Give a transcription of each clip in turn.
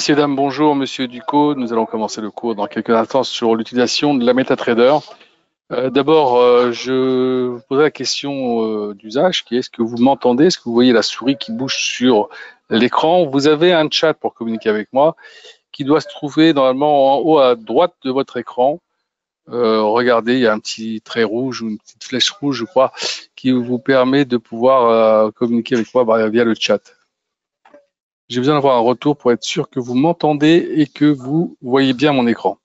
Messieurs, dames, bonjour. Monsieur Ducot, nous allons commencer le cours dans quelques instants sur l'utilisation de la MetaTrader. D'abord, je vous poserai la question d'usage qui est: est-ce que vous m'entendez? Est-ce que vous voyez la souris qui bouge sur l'écran? Vous avez un chat pour communiquer avec moi qui doit se trouver normalement en haut à droite de votre écran. Regardez, il y a un petit trait rouge ou une petite flèche rouge, je crois, qui vous permet de pouvoir communiquer avec moi via le chat. J'ai besoin d'avoir un retour pour être sûr que vous m'entendez et que vous voyez bien mon écran.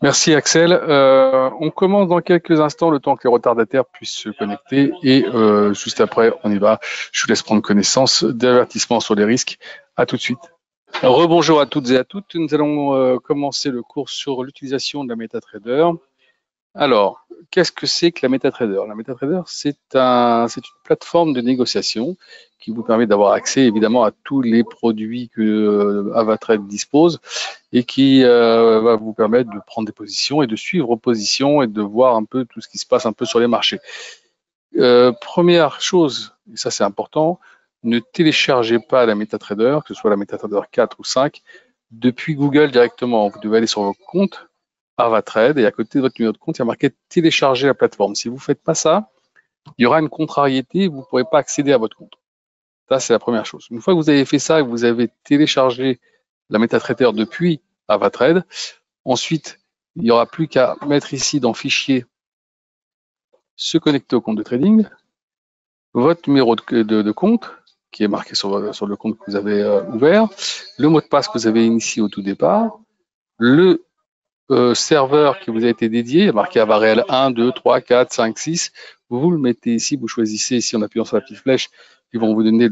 Merci Axel. On commence dans quelques instants, le temps que les retardataires puissent se connecter, et juste après on y va. Je vous laisse prendre connaissance d'avertissements sur les risques. À tout de suite. Rebonjour à toutes et à toutes. Nous allons commencer le cours sur l'utilisation de la MetaTrader. Alors, qu'est-ce que c'est que la MetaTrader? La MetaTrader, c'est une plateforme de négociation qui vous permet d'avoir accès évidemment à tous les produits que Avatrade dispose et qui va vous permettre de prendre des positions et de suivre vos positions et de voir un peu tout ce qui se passe un peu sur les marchés. Première chose, et ça c'est important, ne téléchargez pas la MetaTrader, que ce soit la MetaTrader 4 ou 5, depuis Google directement. Vous devez aller sur vos comptes Avatrade, et à côté de votre numéro de compte, il y a marqué télécharger la plateforme. Si vous ne faites pas ça, il y aura une contrariété, vous ne pourrez pas accéder à votre compte. Ça, c'est la première chose. Une fois que vous avez fait ça et que vous avez téléchargé la MetaTrader depuis Avatrade, ensuite, il n'y aura plus qu'à mettre ici dans Fichier, se connecter au compte de trading, votre numéro de compte, qui est marqué sur le compte que vous avez ouvert, le mot de passe que vous avez initié au tout départ, le serveur qui vous a été dédié, marqué Avarel 1, 2, 3, 4, 5, 6, vous le mettez ici, vous choisissez ici en appuyant sur la petite flèche, ils vont vous donner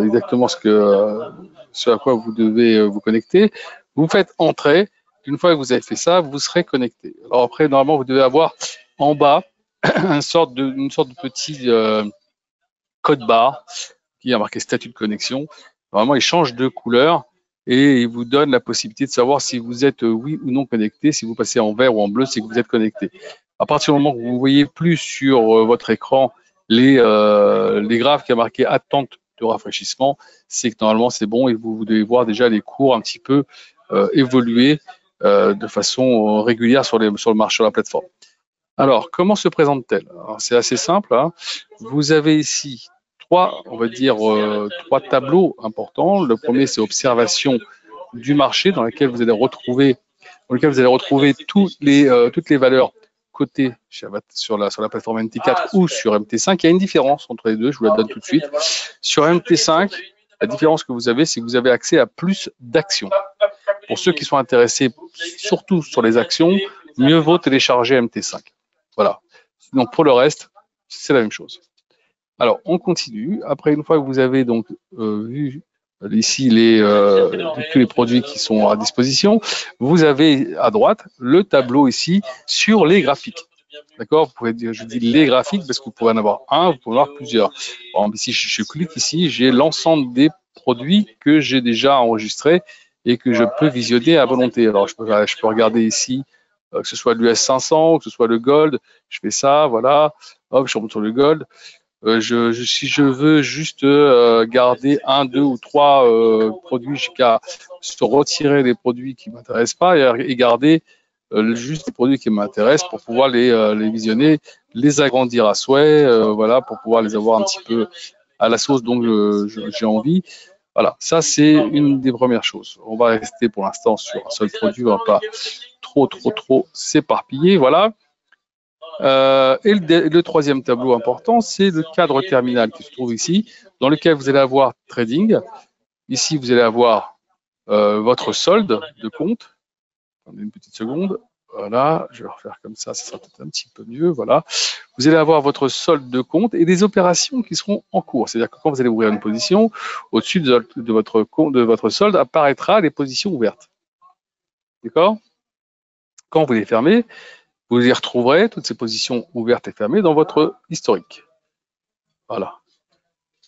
exactement ce à quoi vous devez vous connecter. Vous faites entrer, une fois que vous avez fait ça, vous serez connecté. Alors après, normalement, vous devez avoir en bas une sorte de petit code barre qui a marqué statut de connexion. Normalement, il change de couleur et il vous donne la possibilité de savoir si vous êtes oui ou non connecté. Si vous passez en vert ou en bleu, c'est que vous êtes connecté. À partir du moment où vous ne voyez plus sur votre écran les graphes qui a marqué attente de rafraîchissement, c'est que normalement c'est bon et vous devez voir déjà les cours un petit peu évoluer de façon régulière sur le marché, sur la plateforme. Alors, comment se présente-t-elle? C'est assez simple, hein. Vous avez ici trois tableaux importants. Le premier, c'est observation du marché, dans lequel vous allez retrouver toutes les valeurs cotées sur la plateforme MT4 ou sur MT5. Il y a une différence entre les deux, je vous la donne tout de suite. Sur MT5, la différence que vous avez, c'est que vous avez accès à plus d'actions. Pour ceux qui sont intéressés surtout sur les actions, mieux vaut télécharger MT5. Voilà. Donc pour le reste, c'est la même chose. Alors, on continue. Après, une fois que vous avez donc vu ici tous les produits qui sont à disposition, vous avez à droite le tableau ici sur les graphiques. D'accord? Vous pouvez dire, je dis les graphiques parce que vous pouvez en avoir un, vous pouvez en avoir plusieurs. Par exemple, ici, je clique ici, j'ai l'ensemble des produits que j'ai déjà enregistrés et que je peux visionner à volonté. Alors, je peux regarder ici, que ce soit l'US 500, que ce soit le Gold. Je fais ça, voilà. Hop, je remonte sur le Gold. Si je veux juste garder un, deux ou trois produits, j'ai qu'à se retirer les produits qui ne m'intéressent pas et garder juste les produits qui m'intéressent pour pouvoir les visionner, les agrandir à souhait, voilà, pour pouvoir les avoir un petit peu à la sauce dont j'ai envie. Voilà, ça c'est une des premières choses. On va rester pour l'instant sur un seul produit, on ne va pas trop s'éparpiller, voilà. Et le troisième tableau important, c'est le cadre terminal qui se trouve ici, dans lequel vous allez avoir trading. Ici, vous allez avoir votre solde de compte. Attendez une petite seconde. Voilà, je vais refaire comme ça sera peut-être un petit peu mieux. Voilà. Vous allez avoir votre solde de compte et des opérations qui seront en cours. C'est-à-dire que quand vous allez ouvrir une position, au-dessus de votre solde apparaîtra les positions ouvertes. D'accord? Quand vous les fermez, vous y retrouverez toutes ces positions ouvertes et fermées dans votre historique. Voilà.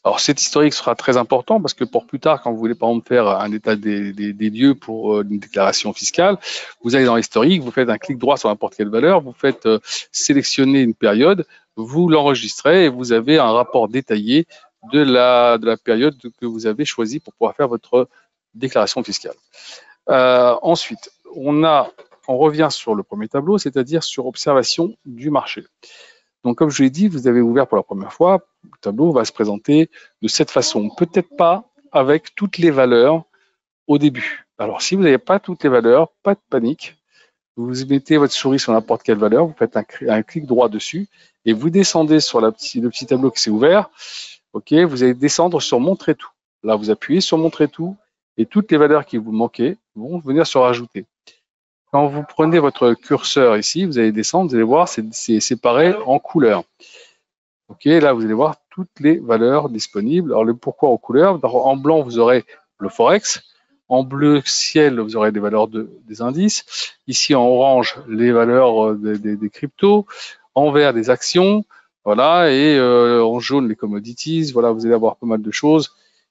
Alors, cet historique sera très important parce que pour plus tard, quand vous voulez par exemple faire un état des lieux pour une déclaration fiscale, vous allez dans l'historique, vous faites un clic droit sur n'importe quelle valeur, vous faites sélectionner une période, vous l'enregistrez et vous avez un rapport détaillé de la période que vous avez choisie pour pouvoir faire votre déclaration fiscale. Ensuite, on revient sur le premier tableau, c'est-à-dire sur observation du marché. Donc, comme je l'ai dit, vous avez ouvert pour la première fois, le tableau va se présenter de cette façon. Peut-être pas avec toutes les valeurs au début. Alors, si vous n'avez pas toutes les valeurs, pas de panique. Vous mettez votre souris sur n'importe quelle valeur, vous faites un clic droit dessus et vous descendez sur le petit tableau qui s'est ouvert. Ok, vous allez descendre sur Montrer tout. Là, vous appuyez sur Montrer tout et toutes les valeurs qui vous manquaient vont venir se rajouter. Quand vous prenez votre curseur ici, vous allez descendre, vous allez voir, c'est séparé en couleurs. Ok, là, vous allez voir toutes les valeurs disponibles. Alors, pourquoi en couleurs? En blanc, vous aurez le Forex. En bleu ciel, vous aurez des valeurs des indices. Ici, en orange, les valeurs des cryptos. En vert, des actions. Voilà, et en jaune, les commodities. Voilà, vous allez avoir pas mal de choses.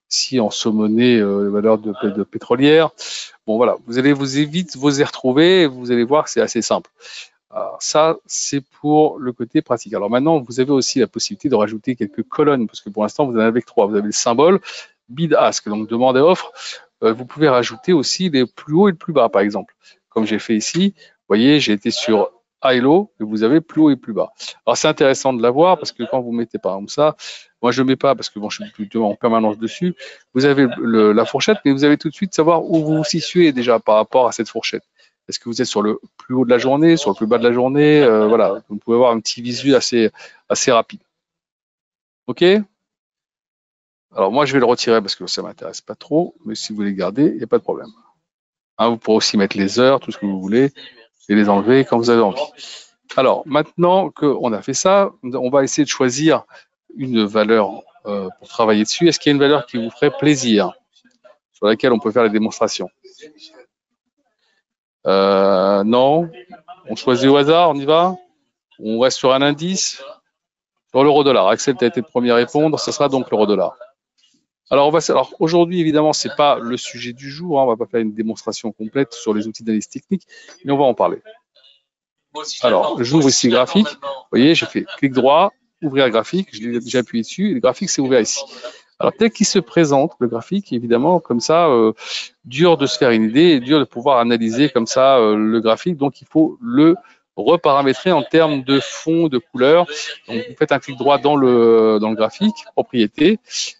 Ici, en saumonné, les valeurs de pétrolières. Bon, voilà, vous allez vous y retrouver et vous allez voir que c'est assez simple. Alors, ça, c'est pour le côté pratique. Alors maintenant, vous avez aussi la possibilité de rajouter quelques colonnes, parce que pour l'instant, vous en avez que 3. Vous avez le symbole, bid ask, donc demande et offre. Vous pouvez rajouter aussi les plus hauts et le plus bas, par exemple. Comme j'ai fait ici, vous voyez, j'ai été sur high low et vous avez plus haut et plus bas. Alors c'est intéressant de l'avoir parce que quand vous mettez par exemple ça, moi je ne mets pas parce que bon, je suis plutôt en permanence dessus. Vous avez la fourchette, mais vous avez tout de suite savoir où vous vous situez déjà par rapport à cette fourchette. Est-ce que vous êtes sur le plus haut de la journée, sur le plus bas de la journée? Voilà, vous pouvez avoir un petit visu assez rapide. OK? Alors moi, je vais le retirer parce que ça ne m'intéresse pas trop, mais si vous voulez le garder, il n'y a pas de problème. Hein, vous pourrez aussi mettre les heures, tout ce que vous voulez, et les enlever quand vous avez envie. Alors, maintenant qu'on a fait ça, on va essayer de choisir une valeur pour travailler dessus. Est-ce qu'il y a une valeur qui vous ferait plaisir, sur laquelle on peut faire les démonstrations? Non. On choisit au hasard, on y va? On reste sur un indice? Sur l'euro-dollar. Axel, tu as été le premier à répondre, ce sera donc l'euro-dollar. Alors, aujourd'hui, évidemment, ce n'est pas le sujet du jour. Hein, on ne va pas faire une démonstration complète sur les outils d'analyse technique, mais on va en parler. Alors, j'ouvre ici graphique. Vous voyez, j'ai fait clic droit, ouvrir graphique. J'ai appuyé dessus et le graphique s'est ouvert ici. Alors, tel qu'il se présente, le graphique, évidemment, comme ça, dur de se faire une idée et dur de pouvoir analyser comme ça le graphique. Donc, il faut le reparamétrer en termes de fond, de couleur. Donc, vous faites un clic droit dans le graphique, propriété,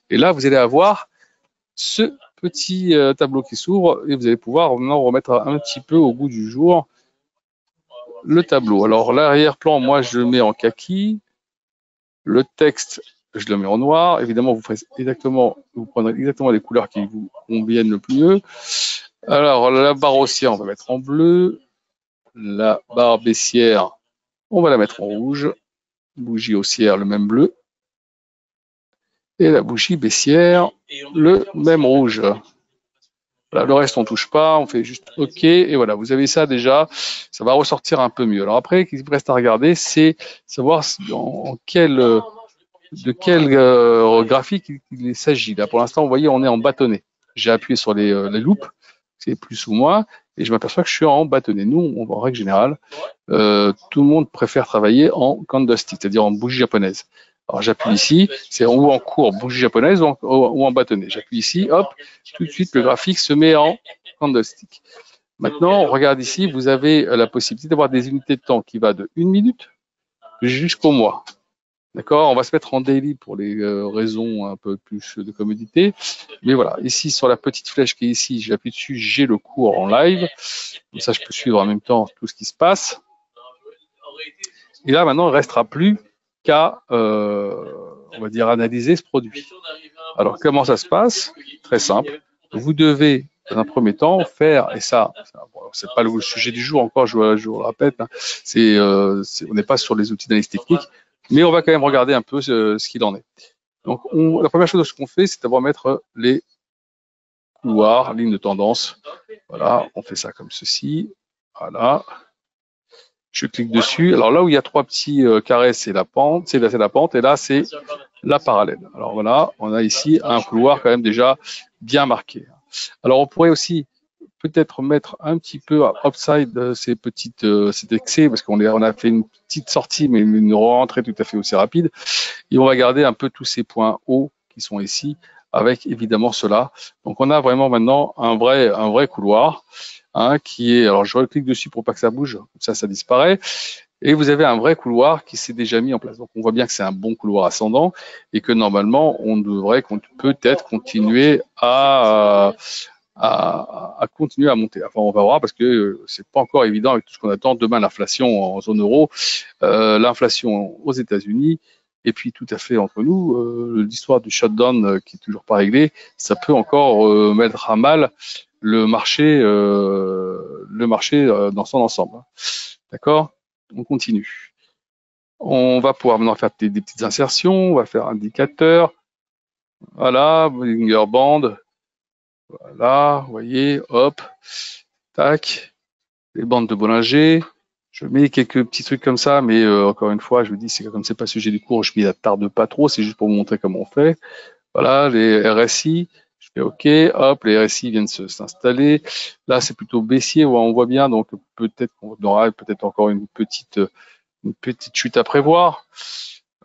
et là, vous allez avoir ce petit tableau qui s'ouvre et vous allez pouvoir maintenant remettre un petit peu au goût du jour le tableau. Alors, l'arrière-plan, moi, je le mets en kaki. Le texte, je le mets en noir. Évidemment, vous prendrez exactement les couleurs qui vous conviennent le mieux. Alors, la barre haussière, on va mettre en bleu. La barre baissière, on va la mettre en rouge. Bougie haussière, le même bleu. Et la bougie baissière, le même rouge. Voilà, le reste, on ne touche pas, on fait juste OK. Et voilà, vous avez ça déjà, ça va ressortir un peu mieux. Alors après, ce qui reste à regarder, c'est savoir de quel graphique il s'agit. Là, pour l'instant, vous voyez, on est en bâtonnet. J'ai appuyé sur les loupes, c'est plus ou moins, et je m'aperçois que je suis en bâtonnet. Nous, en règle générale, tout le monde préfère travailler en candlestick, c'est-à-dire en bougie japonaise. Alors j'appuie ici, c'est ou en courbe, bougie japonaise ou en bâtonnet. J'appuie ici, hop, tout de suite le graphique se met en candlestick. Maintenant, on regarde ici, vous avez la possibilité d'avoir des unités de temps qui va de 1 minute jusqu'au mois. D'accord, on va se mettre en daily pour les raisons un peu plus de commodité. Mais voilà, ici sur la petite flèche qui est ici, j'appuie dessus, j'ai le cours en live. Comme ça, je peux suivre en même temps tout ce qui se passe. Et là, maintenant, il ne restera plus qu'à, on va dire, analyser ce produit. Alors, comment ça se passe? Très simple. Vous devez, dans un premier temps, faire, et ça bon, c'est pas le sujet du jour encore, je vous le répète, hein, on n'est pas sur les outils d'analyse technique, mais on va quand même regarder un peu ce qu'il en est. Donc, la première chose qu'on fait, c'est d'abord mettre les couloirs, lignes de tendance. Voilà, on fait ça comme ceci. Voilà. Je clique dessus. Alors là où il y a 3 petits carrés, c'est la pente, c'est la pente, et là c'est la parallèle. Alors voilà, on a ici un couloir quand même déjà bien marqué. Alors on pourrait aussi peut-être mettre un petit peu upside cet excès, parce on a fait une petite sortie, mais une rentrée tout à fait aussi rapide. Et on va garder un peu tous ces points hauts qui sont ici, avec évidemment cela. Donc on a vraiment maintenant un vrai couloir, hein, qui est, alors je reclique dessus pour pas que ça bouge, comme ça disparaît. Et vous avez un vrai couloir qui s'est déjà mis en place. Donc on voit bien que c'est un bon couloir ascendant et que normalement on devrait peut-être continuer à continuer à monter. Enfin, on va voir parce que c'est pas encore évident avec tout ce qu'on attend. Demain, l'inflation en zone euro, l'inflation aux États-Unis, et puis tout à fait entre nous, l'histoire du shutdown qui est toujours pas réglée, ça peut encore mettre à mal le marché dans son ensemble. D'accord? On continue. On va pouvoir maintenant faire des petites insertions. On va faire indicateur. Voilà, Bollinger Band. Voilà, vous voyez, hop, tac, les bandes de Bollinger. Je mets quelques petits trucs comme ça, mais encore une fois, je vous dis, c'est comme c'est pas le sujet du cours, je m'y attarde pas trop, c'est juste pour vous montrer comment on fait. Voilà, les RSI, je fais OK, hop, les RSI viennent s'installer. Là, c'est plutôt baissier, on voit bien, donc peut-être qu'on aura peut-être encore une petite chute à prévoir.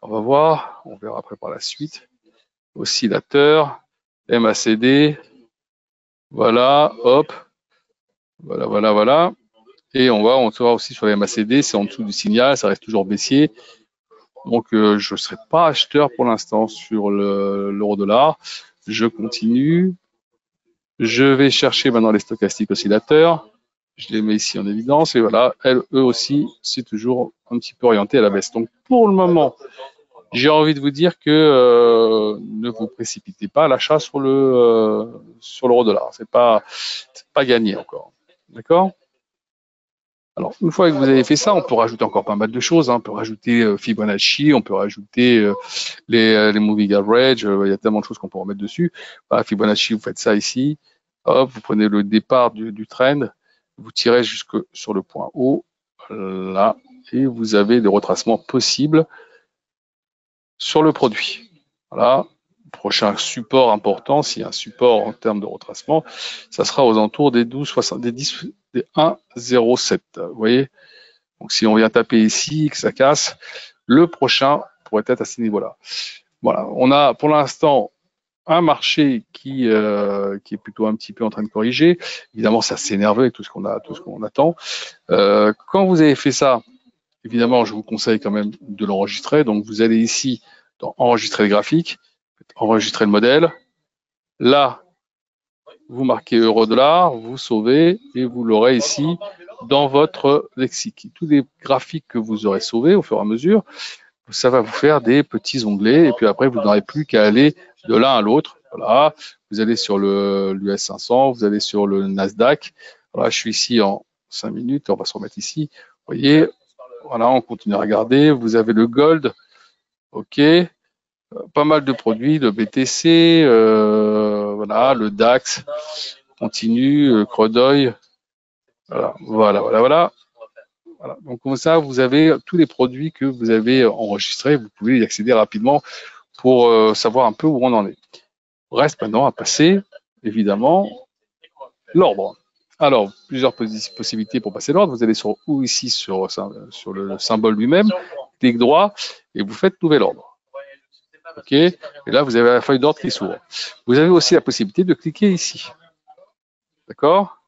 On va voir, on verra après par la suite. Oscillateur, MACD. Voilà, hop, voilà. Et on sera aussi sur les MACD, c'est en dessous du signal, ça reste toujours baissier. Donc je ne serai pas acheteur pour l'instant sur l'euro-dollar. Je continue. Je vais chercher maintenant les stochastiques oscillateurs. Je les mets ici en évidence et voilà, eux aussi, c'est toujours un petit peu orienté à la baisse. Donc pour le moment, j'ai envie de vous dire que ne vous précipitez pas à l'achat sur l'euro-dollar. C'est pas gagné encore. D'accord? Alors, une fois que vous avez fait ça, on peut rajouter encore pas mal de choses, hein. On peut rajouter Fibonacci, on peut rajouter les moving average. Il y a tellement de choses qu'on peut remettre dessus. Voilà, Fibonacci, vous faites ça ici. Hop, vous prenez le départ du trend, vous tirez jusque sur le point haut, là, et vous avez des retracements possibles sur le produit. Voilà. Prochain support important, s'il y a un support en termes de retracement, ça sera aux alentours des 1,07. Vous voyez? Donc si on vient taper ici, que ça casse, le prochain pourrait être à ce niveau-là. Voilà, on a pour l'instant un marché qui est plutôt un petit peu en train de corriger. Évidemment, ça s'énerve avec tout ce qu'on attend. Quand vous avez fait ça, évidemment, je vous conseille quand même de l'enregistrer. Donc vous allez ici dans enregistrer le graphique, enregistrer le modèle. Là, vous marquez euro-dollar, vous sauvez et vous l'aurez ici dans votre lexique. Tous les graphiques que vous aurez sauvés au fur et à mesure, ça va vous faire des petits onglets et puis après, vous n'aurez plus qu'à aller de l'un à l'autre. Voilà, vous allez sur l'US 500, vous allez sur le Nasdaq. Voilà, je suis ici en 5 minutes, on va se remettre ici. Vous voyez, voilà, on continue à regarder. Vous avez le gold, ok, pas mal de produits, le BTC, voilà, le DAX continue, Crodoy, voilà. Donc comme ça, vous avez tous les produits que vous avez enregistrés, vous pouvez y accéder rapidement pour savoir un peu où on en est. Reste maintenant à passer, évidemment, l'ordre. Alors, plusieurs possibilités pour passer l'ordre. Vous allez ici sur le symbole lui-même, clic droit, et vous faites nouvel ordre. OK? Et là, vous avez la feuille d'ordre qui s'ouvre. Vous avez aussi la possibilité de cliquer ici. D'accord?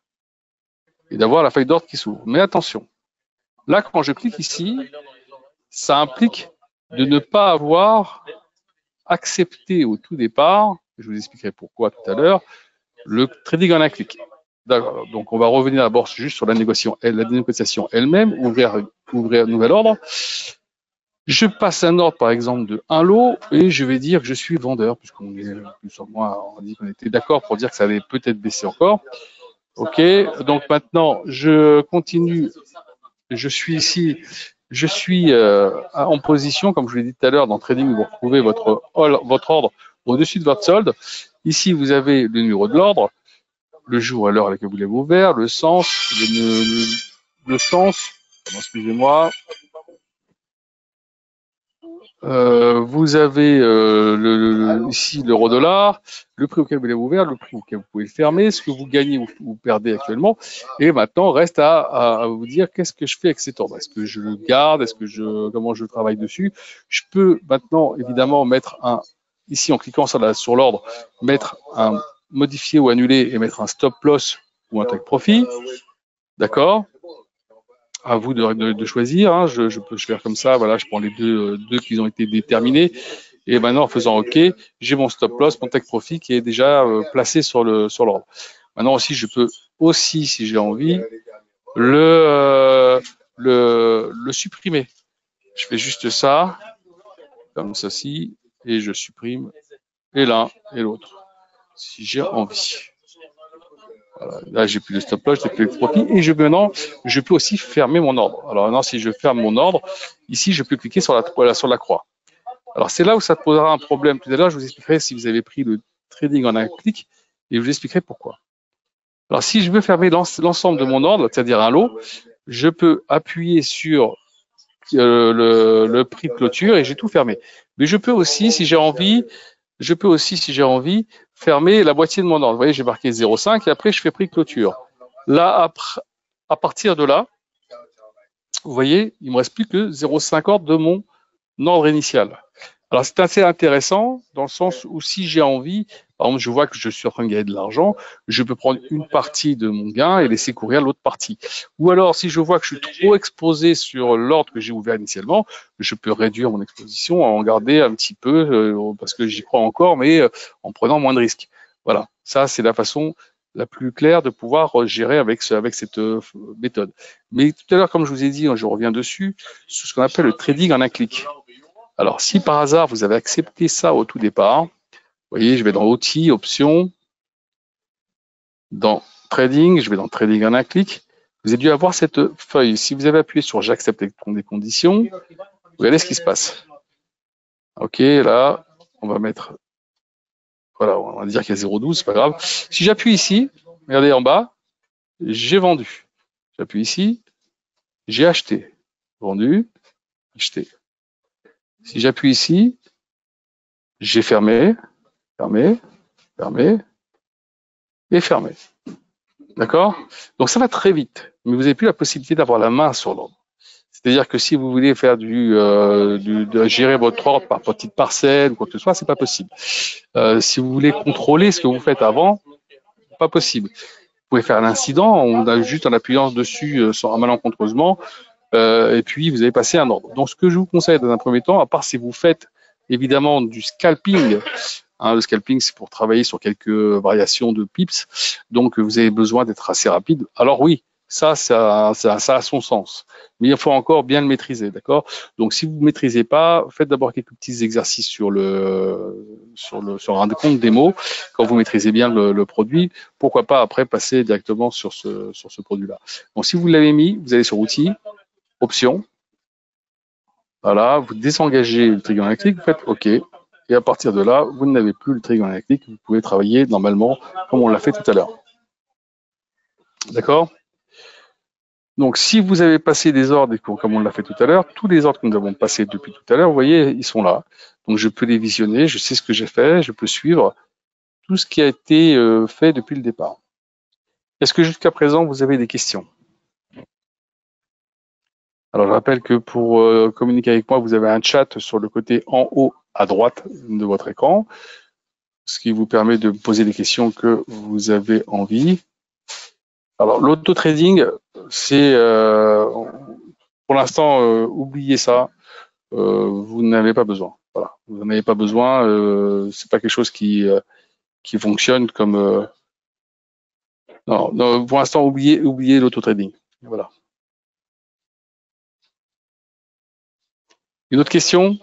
Et d'avoir la feuille d'ordre qui s'ouvre. Mais attention, là, quand je clique ici, ça implique de ne pas avoir accepté au tout départ, je vous expliquerai pourquoi tout à l'heure, le trading en un clic. D'accord. Donc, on va revenir d'abord juste sur la négociation elle-même, ouvrir un nouvel ordre. Je passe un ordre, par exemple, de un lot et je vais dire que je suis vendeur, puisqu'on est plus ou moins, on dit qu'on était d'accord pour dire que ça allait peut-être baisser encore. OK. Donc, maintenant, je continue. Je suis ici. Je suis en position, comme je vous l'ai dit tout à l'heure, dans Trading, vous retrouvez votre ordre au-dessus de votre solde. Ici, vous avez le numéro de l'ordre, le jour et l'heure à laquelle vous l'avez ouvert, le sens, le sens, excusez-moi, vous avez ici l'euro-dollar, le prix auquel vous l'avez ouvert, le prix auquel vous pouvez le fermer, ce que vous gagnez ou perdez actuellement. Et maintenant, reste à vous dire qu'est-ce que je fais avec cet ordre. Est-ce que je le garde? Comment je travaille dessus? Je peux maintenant, évidemment, mettre ici en cliquant sur l'ordre, mettre un modifier ou annuler et mettre un stop loss ou un take profit. D'accord? À vous de choisir. Hein. Je peux faire comme ça. Voilà, je prends les deux qui ont été déterminés. Et maintenant, en faisant OK, j'ai mon stop loss, mon take profit qui est déjà placé sur l'ordre. Maintenant aussi, je peux aussi, si j'ai envie, le supprimer. Je fais juste ça, comme ceci, et je supprime et l'un et l'autre, si j'ai envie. Voilà. Là, j'ai plus de stop loss, j'ai plus de profit, et maintenant, je peux aussi fermer mon ordre. Alors maintenant, si je ferme mon ordre, ici, je peux cliquer sur la croix. Alors, c'est là où ça posera un problème. Tout à l'heure, je vous expliquerai si vous avez pris le trading en un clic et je vous expliquerai pourquoi. Alors, si je veux fermer l'ensemble de mon ordre, c'est-à-dire un lot, je peux appuyer sur le prix de clôture et j'ai tout fermé. Mais je peux aussi, si j'ai envie, fermer la moitié de mon ordre. Vous voyez, j'ai marqué 0,5 et après, je fais prix de clôture. Là, à partir de là, vous voyez, il me reste plus que 0,5 ordre de mon ordre initial. Alors, c'est assez intéressant dans le sens où si j'ai envie, par exemple, je vois que je suis en train de gagner de l'argent, je peux prendre une partie de mon gain et laisser courir l'autre partie. Ou alors, si je vois que je suis trop exposé sur l'ordre que j'ai ouvert initialement, je peux réduire mon exposition, en garder un petit peu, parce que j'y crois encore, mais en prenant moins de risques. Voilà, ça, c'est la façon la plus claire de pouvoir gérer avec cette méthode. Mais tout à l'heure, comme je vous ai dit, je reviens dessus, c'est ce qu'on appelle le trading en un clic. Alors, si par hasard, vous avez accepté ça au tout départ, vous voyez, je vais dans Outils, Options, dans Trading, je vais dans Trading en un clic. Vous avez dû avoir cette feuille. Si vous avez appuyé sur J'accepte les conditions, regardez ce qui se passe. OK, là, on va mettre, voilà, on va dire qu'il y a 0,12, c'est pas grave. Si j'appuie ici, regardez en bas, j'ai vendu. J'appuie ici, j'ai acheté. Vendu, acheté. Si j'appuie ici, j'ai fermé, fermé, fermé et fermé. D'accord? Donc ça va très vite, mais vous n'avez plus la possibilité d'avoir la main sur l'ordre. C'est-à-dire que si vous voulez faire de gérer votre ordre par petite parcelle ou quoi que ce soit, c'est pas possible. Si vous voulez contrôler ce que vous faites avant, pas possible. Vous pouvez faire un incident, juste en appuyant dessus malencontreusement, et puis vous avez passé un ordre. Donc ce que je vous conseille dans un premier temps, à part si vous faites évidemment du scalping, hein, le scalping c'est pour travailler sur quelques variations de pips, donc vous avez besoin d'être assez rapide. Alors oui, ça a son sens, mais il faut encore bien le maîtriser, d'accord? Donc si vous ne maîtrisez pas, faites d'abord quelques petits exercices sur un compte démo. Quand vous maîtrisez bien le produit, pourquoi pas après passer directement sur ce produit-là. Donc si vous l'avez mis, vous allez sur Outils, Options. Voilà, vous désengagez le triangle à clic, vous faites OK. Et à partir de là, vous n'avez plus le triangle à clic, vous pouvez travailler normalement comme on l'a fait tout à l'heure. D'accord? Donc, si vous avez passé des ordres, comme on l'a fait tout à l'heure, tous les ordres que nous avons passés depuis tout à l'heure, vous voyez, ils sont là. Donc, je peux les visionner, je sais ce que j'ai fait, je peux suivre tout ce qui a été fait depuis le départ. Est-ce que jusqu'à présent, vous avez des questions? Alors, je rappelle que pour communiquer avec moi, vous avez un chat sur le côté en haut à droite de votre écran, ce qui vous permet de poser des questions que vous avez envie. Alors, l'auto-trading, c'est, pour l'instant, oubliez ça. Vous n'avez pas besoin. Voilà, vous n'en avez pas besoin. C'est pas quelque chose qui fonctionne comme. Non, pour l'instant, oubliez l'auto-trading. Voilà. Une autre question?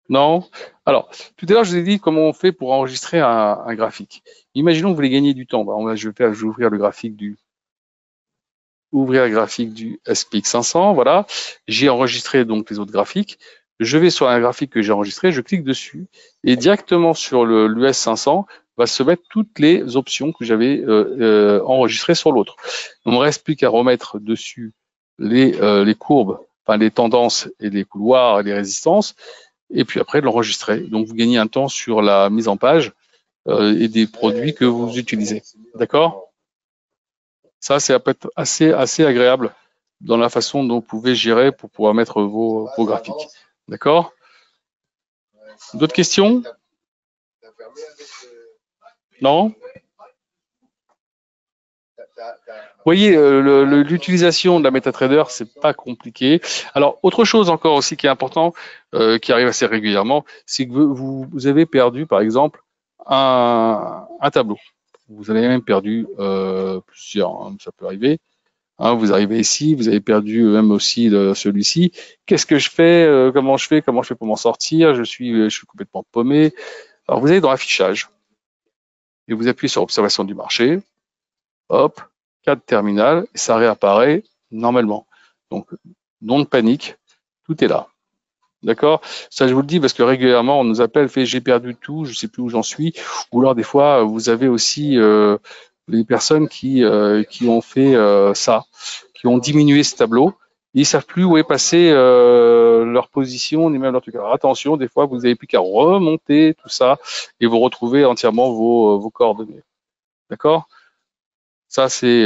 Non? Alors, tout à l'heure, je vous ai dit comment on fait pour enregistrer un graphique. Imaginons que vous voulez gagner du temps. Je vais ouvrir le graphique du SPX 500. Voilà. J'ai enregistré donc les autres graphiques. Je vais sur un graphique que j'ai enregistré, je clique dessus et directement sur l'US 500 va se mettre toutes les options que j'avais enregistrées sur l'autre. Il ne me reste plus qu'à remettre dessus les courbes, enfin les tendances et les couloirs et les résistances, et puis après de l'enregistrer. Donc vous gagnez un temps sur la mise en page et des produits que vous utilisez. D'accord? Ça, c'est assez agréable dans la façon dont vous pouvez gérer pour pouvoir mettre vos graphiques. D'accord? D'autres questions? Non? Vous voyez, l'utilisation de la MetaTrader, c'est pas compliqué. Alors, autre chose encore aussi qui est important, qui arrive assez régulièrement, c'est que vous avez perdu, par exemple, un tableau. Vous avez même perdu plusieurs, hein, ça peut arriver. Hein, vous arrivez ici, vous avez perdu même aussi celui-ci. Qu'est-ce que je fais? Comment je fais? Comment je fais pour m'en sortir? Je suis complètement paumé. Alors, vous allez dans Affichage et vous appuyez sur Observation du marché. Hop, cadre terminal, et ça réapparaît normalement. Donc, non de panique, tout est là. D'accord? Ça, je vous le dis parce que régulièrement, on nous appelle, fait j'ai perdu tout, je sais plus où j'en suis. Ou alors, des fois, vous avez aussi les personnes qui ont fait ça, qui ont diminué ce tableau. Ils savent plus où est passé leur position, ni même leur truc. Alors, attention, des fois, vous n'avez plus qu'à remonter tout ça et vous retrouvez entièrement vos coordonnées. D'accord? Ça, c'est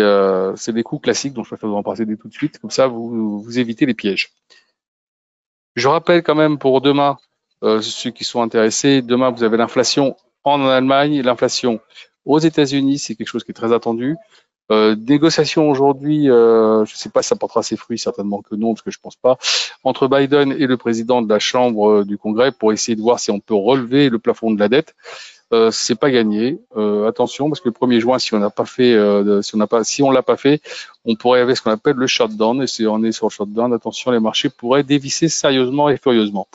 des coups classiques, donc je préfère vous en passer tout de suite. Comme ça, vous évitez les pièges. Je rappelle quand même pour demain, ceux qui sont intéressés, demain, vous avez l'inflation en Allemagne, l'inflation aux États-Unis, c'est quelque chose qui est très attendu. Négociation aujourd'hui, je ne sais pas si ça portera ses fruits, certainement que non, parce que je pense pas, entre Biden et le président de la Chambre du Congrès pour essayer de voir si on peut relever le plafond de la dette. C'est pas gagné. Attention, parce que le 1er juin, si on n'a pas fait, si on l'a pas fait, on pourrait avoir ce qu'on appelle le shutdown. Et si on est sur le shutdown, attention, les marchés pourraient dévisser sérieusement et furieusement.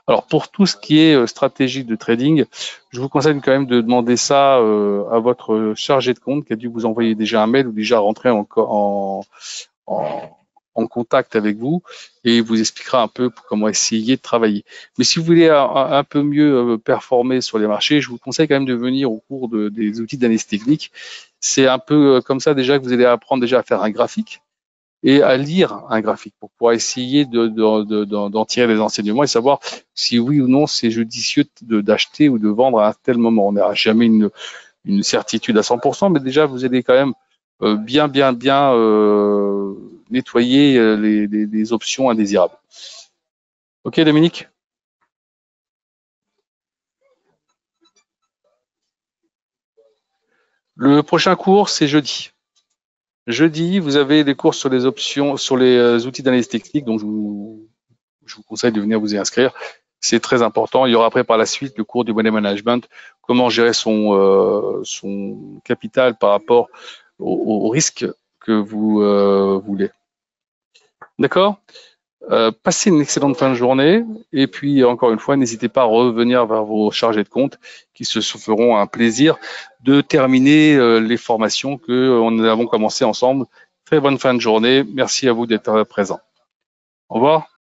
Alors pour tout ce qui est stratégie de trading, je vous conseille quand même de demander ça à votre chargé de compte qui a dû vous envoyer déjà un mail ou déjà rentrer en contact avec vous et il vous expliquera un peu comment essayer de travailler. Mais si vous voulez un peu mieux performer sur les marchés, je vous conseille quand même de venir au cours des outils d'analyse technique. C'est un peu comme ça déjà que vous allez apprendre déjà à faire un graphique et à lire un graphique pour pouvoir essayer d'en tirer les enseignements et savoir si oui ou non c'est judicieux d'acheter ou de vendre à un tel moment. On n'aura jamais une certitude à 100%, mais déjà vous allez quand même bien nettoyer les options indésirables. Ok, Dominique? Le prochain cours, c'est jeudi. Jeudi, vous avez des cours sur les options, sur les outils d'analyse technique, donc je vous conseille de venir vous y inscrire. C'est très important. Il y aura après par la suite le cours du money management, comment gérer son capital par rapport au risque que vous voulez. D'accord? Passez une excellente fin de journée et puis encore une fois, n'hésitez pas à revenir vers vos chargés de compte qui se feront un plaisir de terminer les formations que nous avons commencé ensemble. Très bonne fin de journée. Merci à vous d'être présents. Au revoir.